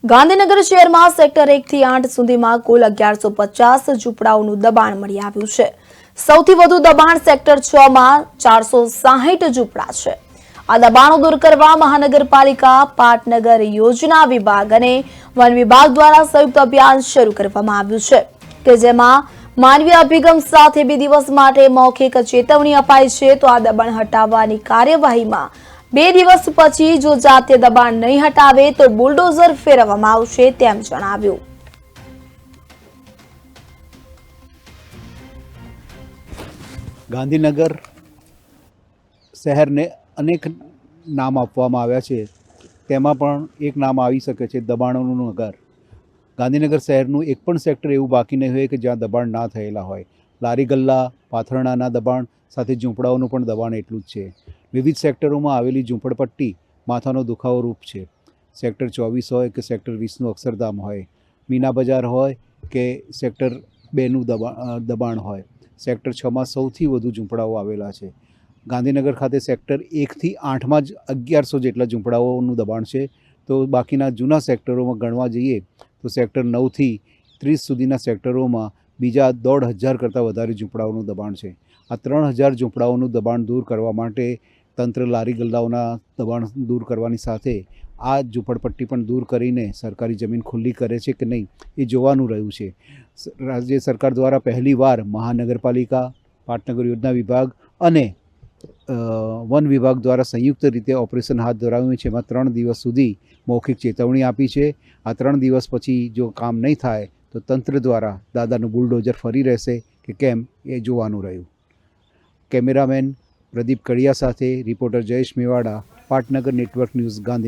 ગાંધીનગર શહેરમાં સેક્ટર 1 થી 8 સુધીમાં કુલ 1150 ઝૂંપડાઓનું દબાણ મળી આવ્યું છે। સૌથી વધુ દબાણ સેક્ટર 6 માં 460 ઝૂંપડા છે। આ દબાણો દૂર કરવા મહાનગરપાલિકા, પાટનગર યોજના વિભાગ અને વન વિભાગ દ્વારા સંયુક્ત અભિયાન શરૂ કરવામાં આવ્યું છે કે જેમાં માનવીય અભિગમ સાથે 2 દિવસ માટે મૌખિક ચેતવણી અપાઈ છે। તો આ દબાણ હટાવવાની કાર્યવાહીમાં 2 દિવસ પછી જો જાતે દબાણ નહીં હટાવે તો બુલડોઝર ફેરવવામાં આવશે તેમ જણાવ્યું। ગાંધીનગર શહેરને અનેક નામ આપવામાં આવ્યા છે, તેમાં પણ એક નામ આવી શકે છે દબાણોનું નગર। ગાંધીનગર શહેરનું એક પણ સેક્ટર એવું બાકી નહીં હોય કે જ્યાં દબાણ ના થયેલા હોય। લારી ગલ્લા, પાથરણાના દબાણ સાથે ઝૂંપડાઓનું પણ દબાણ એટલું જ છે। વિવિધ સેક્ટરોમાં આવેલી ઝૂંપડપટ્ટી માથાનો દુખાવો રૂપ છે। સેક્ટર 24 હોય કે સેક્ટર 20નું અક્ષરધામ હોય, મીના બજાર હોય કે સેક્ટર 2નું દબાણ હોય, સેક્ટર 6માં સૌથી વધુ ઝૂંપડાઓ આવેલા છે। ગાંધીનગર ખાતે સેક્ટર 1 થી 8માં જ 1100 જેટલા ઝૂંપડાઓનું દબાણ છે। તો બાકીના જૂના સેક્ટરોમાં ગણવા જઈએ તો સેક્ટર 9 થી 30 સુધીના સેક્ટરોમાં બીજા 1500 કરતાં વધારે ઝૂંપડાઓનું દબાણ છે। આ 3000 ઝૂંપડાઓનું દબાણ દૂર કરવા માટે તંત્ર લારી ગલ્લાઓના દબાણ દૂર કરવાની સાથે આ ઝૂંપડપટ્ટી પણ દૂર કરીને સરકારી જમીન ખુલ્લી કરે છે કે નહીં એ જોવાનું રહ્યું છે। રાજ્ય સરકાર દ્વારા પહેલીવાર મહાનગરપાલિકા, પાટનગર યોજના વિભાગ અને વન વિભાગ દ્વારા સંયુક્ત રીતે ઓપરેશન હાથ ધરાવ્યું છે। એમાં 3 દિવસ સુધી મૌખિક ચેતવણી આપી છે। આ 3 દિવસ પછી જો કામ નહીં થાય તો તંત્ર દ્વારા દાદાનું બુલડોઝર ફરી રહેશે કે કેમ એ જોવાનું રહ્યું। કેમેરામેન પ્રદીપ કડિયા સાથે રિપોર્ટર જયેશ મેવાડા, પાટનગર નેટવર્ક ન્યૂઝ, ગાંધીનગર।